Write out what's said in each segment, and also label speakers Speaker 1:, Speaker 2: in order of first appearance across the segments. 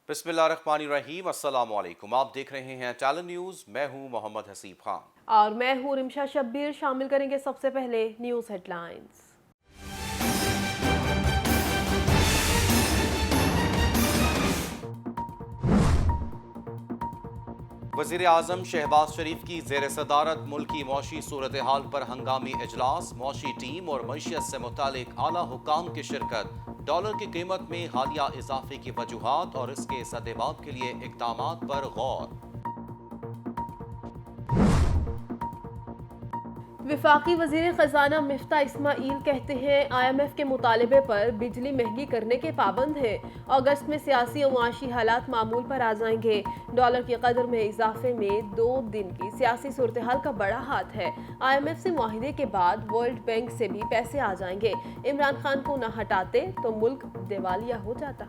Speaker 1: बिस्मिल्लाहिर्रहमानिर्रहीम, अस्सलाम वालेकुम। आप देख रहे हैं टैलेंट न्यूज़। मैं हूं मोहम्मद हसीब खान
Speaker 2: और मैं हूँ रिमशा शब्बीर। शामिल करेंगे सबसे पहले न्यूज़ हेडलाइंस।
Speaker 1: वज़ीर आज़म शहबाज शरीफ की ज़ेर सदारत मुल्की मौशी सूरत हाल पर हंगामी इजलास, मौशी टीम और मईशत से मुतालिक आला हुकाम की शिरकत। डॉलर की कीमत में हालिया इजाफे की वजूहात और इसके सद्देबाब के लिए इक़दामात पर गौर।
Speaker 2: वफाकी वज़ीर ख़ज़ाना मिफ्ता इस्माइल कहते हैं IMF के मुतालबे पर बिजली महंगी करने के पाबंद हैं। अगस्त में सियासी और मुआशी हालात मामूल पर आ जाएंगे। डॉलर की कदर में इजाफे में 2 दिन की सियासी सूरत हाल का बड़ा हाथ है। IMF से मुआहिदे के बाद वर्ल्ड बैंक से भी पैसे आ जाएंगे। इमरान खान को न हटाते तो मुल्क दिवालिया हो जाता।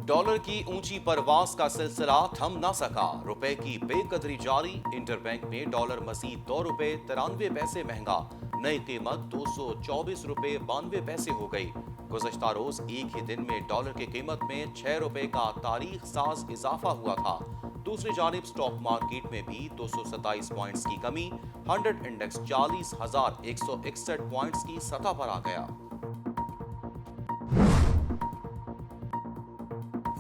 Speaker 1: डॉलर की ऊंची परवास का सिलसिला थम न सका, रुपए की बेकदरी जारी। इंटरबैंक में डॉलर मजीद 2 रुपए 93 पैसे महंगा, नई कीमत 224 रुपए 92 पैसे हो गई। गुज़श्ता रोज एक ही दिन में डॉलर की कीमत में 6 रुपए का तारीख साज इजाफा हुआ था। दूसरी जानिब स्टॉक मार्केट में भी 227 पॉइंट्स की कमी, 100 इंडेक्स 40,161 पॉइंट्स की सतह पर आ गया।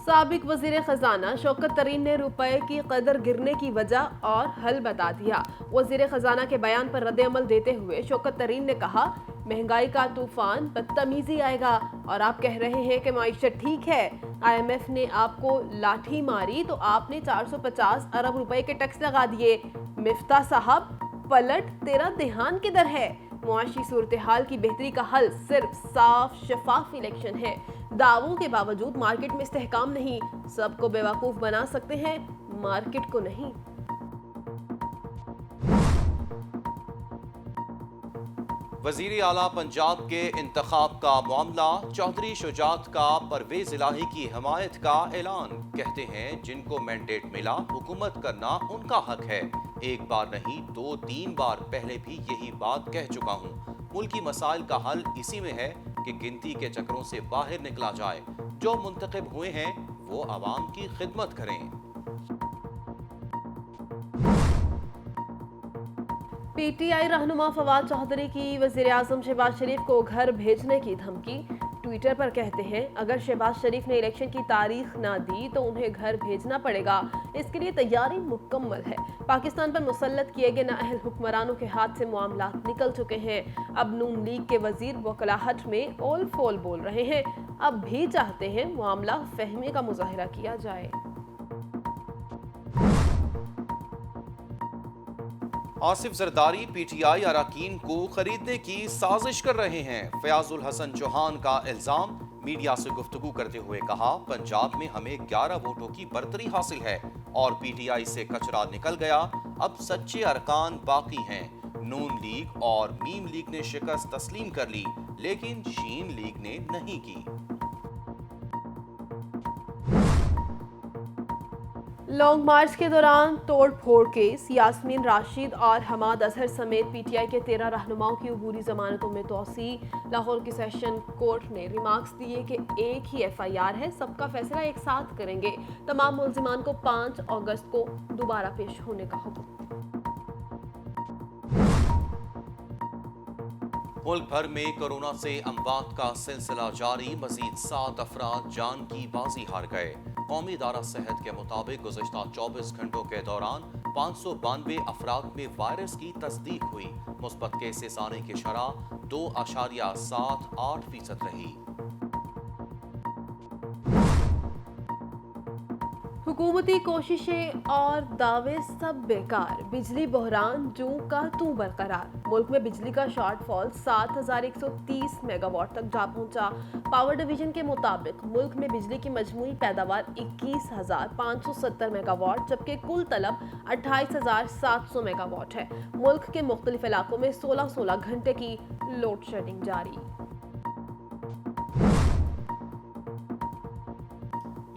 Speaker 2: साबिक वज़ीर ख़ज़ाना शौकत तरीन ने रुपए की कदर गिरने की वजह और हल बता दिया। वज़ीर ख़ज़ाना के बयान पर रद्द-ए-अमल देते हुए शौकत तरीन ने कहा, महंगाई का तूफान बदतमीजी आएगा और आप कह रहे हैं कि माइशत ठीक है। IMF ने आपको लाठी मारी तो आपने 450 अरब रुपए के टैक्स लगा दिए। मिफ्ता साहब, पलट तेरा ध्यान किधर है? मुआशी सूरत हाल की बेहतरी का हल सिर्फ साफ शफाफ इलेक्शन है। दावों के बावजूद मार्केट में इस्तेहकाम नहीं। सबको बेवकूफ बना सकते हैं, मार्केट को नहीं।
Speaker 1: वजीर आला पंजाब के इंतखाब का मामला, चौधरी शुजात का परवेज इलाही की हिमायत का ऐलान। कहते हैं जिनको मैंडेट मिला हुकूमत करना उनका हक है। एक बार नहीं 2-3 बार पहले भी यही बात कह चुका हूँ। मुल्की मसाइल का हल इसी में है कि गिनती के चक्रों से बाहर निकला जाए। जो मुंतखब हुए हैं वो आवाम की खिदमत करें।
Speaker 2: PTI रहनुमा फवाद चौधरी की वज़ीर आज़म शहबाज शरीफ को घर भेजने की धमकी। ट्विटर पर कहते हैं अगर शहबाज शरीफ ने इलेक्शन की तारीख ना दी तो उन्हें घर भेजना पड़ेगा। इसके लिए तैयारी मुकम्मल है। पाकिस्तान पर मुसल्लत किए गए नाअहल हुक्मरानों के हाथ से मामला निकल चुके हैं। अब नून लीग के वजीर वकलाहट में ओल फोल बोल रहे हैं। अब भी चाहते हैं मामला फहमी का मुजाहिरा किया जाए।
Speaker 1: आसिफ जरदारी PTI अरकान को खरीदने की साजिश कर रहे हैं। फयाजुल हसन चौहान का इल्जाम। मीडिया से गुफ्तगू करते हुए कहा, पंजाब में हमें 11 वोटों की बरतरी हासिल है और PTI से कचरा निकल गया। अब सच्चे अरकान बाकी हैं। नून लीग और मीम लीग ने शिकस्त तस्लीम कर ली, लेकिन शीन लीग ने नहीं की।
Speaker 2: लॉन्ग मार्च के दौरान तोड़ फोड़ केस, यास्मीन राशिद और हमाद अजहर समेत PTI के 13 रहनुमाओं की अबूरी जमानतों में तोसी। लाहौर की सेशन कोर्ट ने रिमार्क्स दिए कि एक ही FIR है, सबका फैसला एक साथ करेंगे। तमाम मुल्जिमान को 5 अगस्त को दोबारा पेश होने का हुक्म।
Speaker 1: मुल्क भर में कोरोना से अमवात का सिलसिला जारी। मजीद 7 अफराद जान की बाजी हार गए। कौमी इदारा सेहत के मुताबिक गुज़श्ता 24 घंटों के दौरान 592 अफराद में वायरस की तस्दीक हुई। मुस्बत केसेस आने की शरह 2.78% रही।
Speaker 2: हुकूमती कोशिशें और दावे सब बेकार। बिजली बहरान जूं का तू बरकरार। मुल्क में बिजली का शॉर्टफॉल 7,130 मेगावाट तक जा पहुंचा। पावर डिवीजन के मुताबिक मुल्क में बिजली की मजमूई पैदावार 21,570 मेगावाट जबकि कुल तलब 28,700 मेगावाट है। मुल्क के मुख्तलिफ इलाकों में 16-16 घंटे की लोड शेडिंग जारी।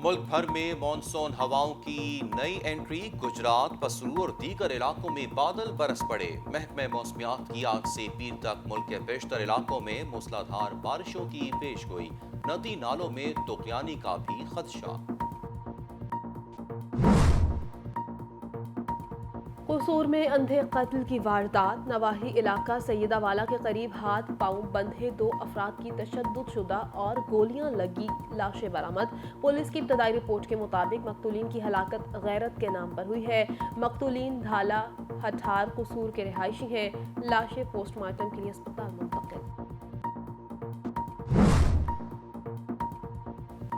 Speaker 1: मुल्क भर में मॉनसून हवाओं की नई एंट्री। गुजरात, पसरू और दीगर इलाकों में बादल बरस पड़े। महकमे मौसमियात की आज से पीर तक मुल्क के बेशतर इलाकों में मूसलाधार बारिशों की पेशगोई। नदी नालों में तुगयानी का भी खदशा।
Speaker 2: कसूर में अंधे कत्ल की वारदात। नवाही इलाका सैयदावाला के करीब हाथ पांव बंधे 2 अफराद की तशद्दुद शुदा और गोलियां लगी लाशें बरामद। पुलिस की इब्तदाई रिपोर्ट के मुताबिक मकतूलीन की हलाकत गैरत के नाम पर हुई है। मकतूलीन धाला हठार कसूर के रिहायशी हैं। लाशें पोस्टमार्टम के लिए अस्पताल मुंतकिल।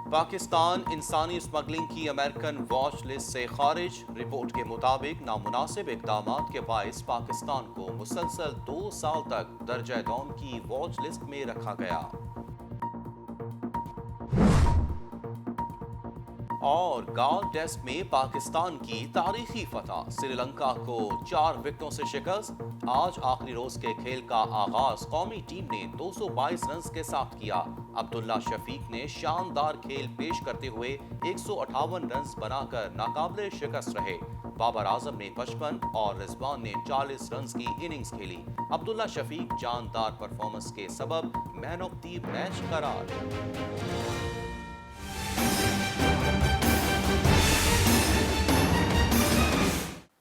Speaker 1: पाकिस्तान इंसानी स्मगलिंग की अमेरिकन वॉच लिस्ट से खारिज। रिपोर्ट के मुताबिक नामुनासिब इक़दामात के बायस पाकिस्तान को मुसलसल 2 साल तक दर्जा दौम की वॉच लिस्ट में रखा गया। और गोल्फ टेस्ट में पाकिस्तान की तारीखी फतह। श्रीलंका को 4 विकेटों से शिकस्त। आज आखिरी रोज के खेल का आगाज कौमी टीम ने 222 रन के साथ किया। अब्दुल्ला शफीक ने शानदार खेल पेश करते हुए 158 रन बनाकर नाकाबिले शिकस्त रहे। बाबर आजम ने 55 और रिजवान ने 40 रन की इनिंग्स खेली। अब्दुल्ला शफीक जानदार परफॉर्मेंस के सबब मैन ऑफ द मैच करार।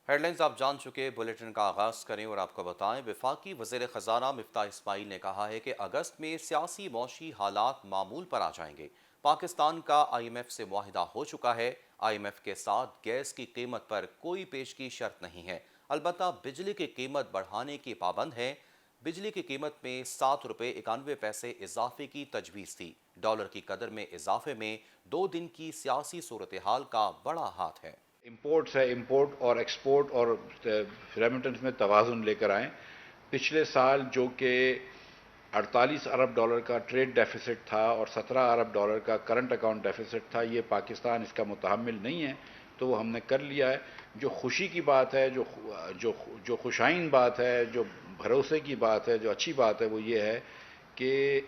Speaker 1: हेडलाइंस आप जान चुके। बुलेटिन का आगाज करें और आपको बताएं, वफाकी वज़ीर ख़ज़ाना मिफ्ताह इस्माइल ने कहा है कि अगस्त में सियासी मौशी हालात मामूल पर आ जाएंगे। पाकिस्तान का IMF से मुआहिदा हो चुका है। IMF के साथ गैस की कीमत पर कोई पेश की शर्त नहीं है, अलबत्ता बिजली की कीमत बढ़ाने की पाबंद है। बिजली की कीमत में 7 रुपये 91 पैसे इजाफे की तजवीज़ थी। डॉलर की कदर में इजाफे में 2 दिन की सियासी सूरत हाल का बड़ा हाथ है।
Speaker 3: इंपोर्ट्स है, इंपोर्ट और एक्सपोर्ट और रेमिटेंस में तवाज़ुन लेकर आएँ। पिछले साल जो कि 48 अरब डॉलर का ट्रेड डेफिसिट था और 17 अरब डॉलर का करंट अकाउंट डेफिसिट था, ये पाकिस्तान इसका मुतहम्मिल नहीं है, तो वो हमने कर लिया है। जो खुशी की बात है, जो खुशाइन बात है, जो भरोसे की बात है, जो अच्छी बात है, वो ये है कि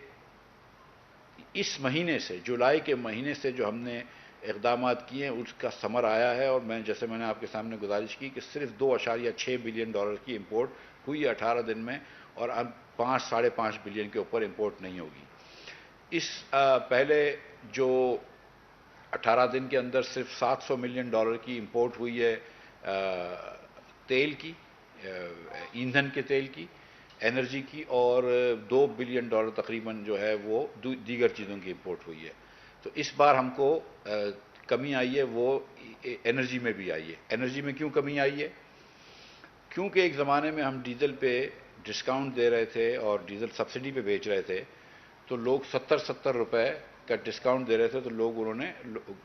Speaker 3: इस महीने से, जुलाई के महीने से जो हमने इक़दामात किए हैं उसका समर आया है। और जैसे मैंने आपके सामने गुजारिश की कि सिर्फ 2.6 बिलियन डॉलर की इंपोर्ट हुई 18 दिन में, और अब 5-5.5 बिलियन के ऊपर इंपोर्ट नहीं होगी। इस पहले जो 18 दिन के अंदर सिर्फ 700 मिलियन डॉलर की इंपोर्ट हुई है तेल की, ईंधन के तेल की, एनर्जी की, और 2 बिलियन डॉलर तकरीबन जो है वो दीगर चीज़ों की इंपोर्ट हुई है। तो इस बार हमको कमी आई है, वो एनर्जी में भी आई है। एनर्जी में क्यों कमी आई है? क्योंकि एक ज़माने में हम डीजल पे डिस्काउंट दे रहे थे और डीजल सब्सिडी पे बेच रहे थे, तो लोग 70-70 रुपए का डिस्काउंट दे रहे थे, तो लोग उन्होंने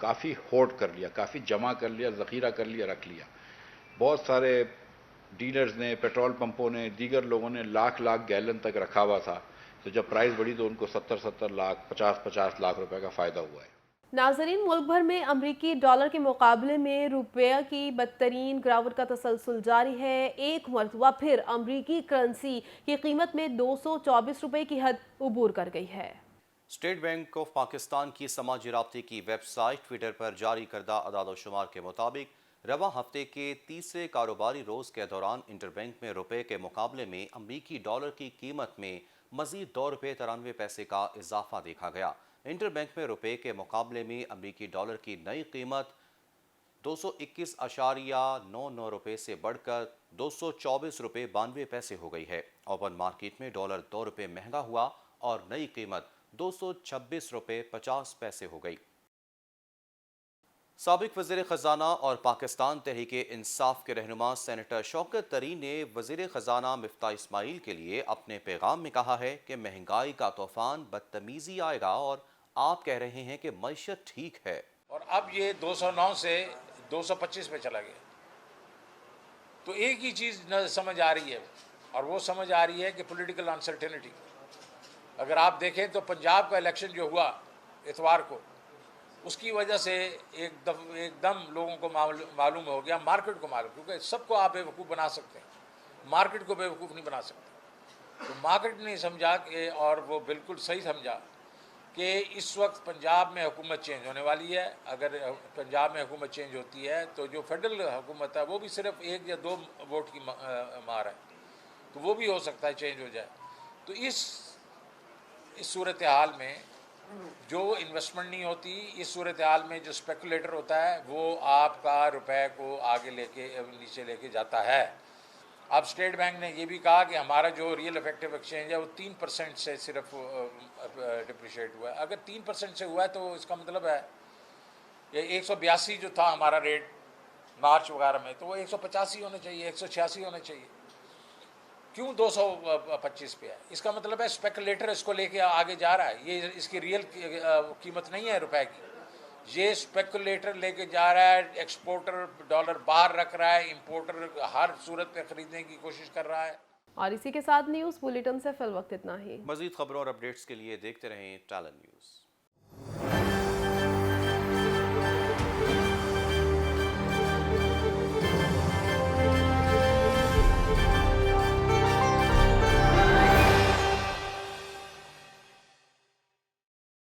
Speaker 3: काफ़ी होल्ड कर लिया, काफ़ी जमा कर लिया, ज़ख़ीरा कर लिया, रख लिया। बहुत सारे डीलर्स ने, पेट्रोल पंपों ने, दीगर लोगों ने लाख गैलन तक रखा हुआ था। तो जब प्राइस बढ़ी तो उनको 70-70 लाख, 50-50 लाख रुपए का फ़ायदा हुआ है।
Speaker 2: नाजरीन, मुल्क भर में अमरीकी डॉलर के मुकाबले में रुपये की बदतरीन गिरावट का तसलसल जारी है। एक मरतबा फिर अमरीकी करेंसी की कीमत में 224 रुपये की हद उबूर कर गई है।
Speaker 1: स्टेट बैंक ऑफ पाकिस्तान की समाजी राब्ते की वेबसाइट ट्विटर पर जारी करदा अदाद-ओ-शुमार के मुताबिक रवा हफ्ते के तीसरे कारोबारी रोज के दौरान इंटरबैंक में रुपए के मुकाबले में अमरीकी डॉलर की कीमत में मजीद 2 रुपये 93 पैसे का इजाफा देखा गया। इंटरबैंक में रुपए के मुकाबले में अमरीकी डॉलर की नई कीमत 221.99 रुपये से बढ़कर 224 रुपये 92 पैसे हो गई है। ओपन मार्केट में डॉलर 2 रुपये महंगा हुआ और नई कीमत 226 रुपये 50 पैसे हो गई। साबिक वज़ीर ख़ज़ाना और पाकिस्तान तहरीक इंसाफ के रहनुमा सेनेटर शौकत तरीन ने वज़ीर ख़ज़ाना मिफ्ताह इस्माइल के लिए अपने पैगाम में कहा है कि महंगाई का तूफ़ान बदतमीज़ी आएगा और आप कह रहे हैं कि मईशत ठीक है,
Speaker 4: और अब ये 209 से 225 पे चला गया। तो एक ही चीज़ न समझ आ रही है, और वो समझ आ रही है कि पॉलिटिकल अनसर्टेनिटी। अगर आप देखें तो पंजाब का इलेक्शन जो हुआ इतवार को, उसकी वजह से एकदम लोगों को मालूम हो गया, मार्केट को मालूम, क्योंकि सबको आप बेवकूफ़ बना सकते हैं, मार्केट को बेवकूफ़ नहीं बना सकते। तो मार्केट ने समझा कि, और वो बिल्कुल सही समझा کہ اس وقت پنجاب میں حکومت چینج ہونے والی ہے. اگر پنجاب میں حکومت چینج ہوتی ہے تو جو فیڈرل حکومت ہے وہ بھی صرف 1 یا 2 ووٹ کی مار ہے, تو وہ بھی ہو سکتا ہے چینج ہو جائے. تو اس صورتحال میں جو انویسٹمنٹ نہیں ہوتی, اس صورتحال میں جو اسپیکولیٹر ہوتا ہے وہ آپ کا روپے کو آگے نیچے لے کے جاتا ہے. اب اسٹیٹ بینک نے یہ بھی کہا کہ ہمارا جو ریئل افیکٹو ایکسچینج ہے وہ 3% سے صرف ڈپریشیٹ ہوا ہے. اگر 3% سے ہوا ہے تو اس کا مطلب ہے کہ 182 جو تھا ہمارا ریٹ مارچ وغیرہ میں, تو وہ 185 ہونا چاہیے, 186 ہونا چاہیے. کیوں 225 پہ ہے؟ اس کا مطلب ہے اسپیکولیٹر اس کو لے کے آگے جا رہا ہے. یہ اس کی ریئل قیمت نہیں ہے روپے کی, یہ اسپیکولیٹر لے کے جا رہا ہے. ایکسپورٹر ڈالر باہر رکھ رہا ہے, امپورٹر ہر صورت پہ خریدنے کی کوشش کر رہا ہے.
Speaker 2: اور اسی کے ساتھ نیوز بلیٹن سے فی الوقت اتنا ہی.
Speaker 1: مزید خبروں اور اپڈیٹس کے لیے دیکھتے رہیں ٹیلن نیوز.